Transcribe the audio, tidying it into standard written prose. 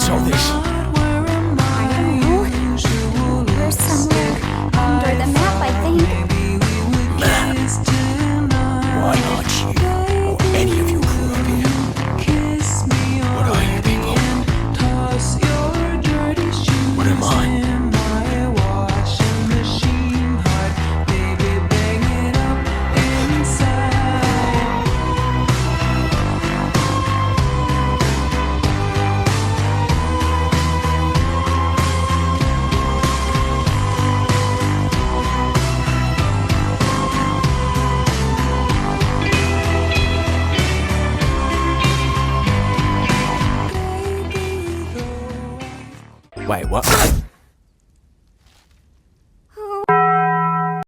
saw this? We're somewhere under the map, I think. Map? Why not you, or any of you crew up here? What are you people? What am I? Wait, what?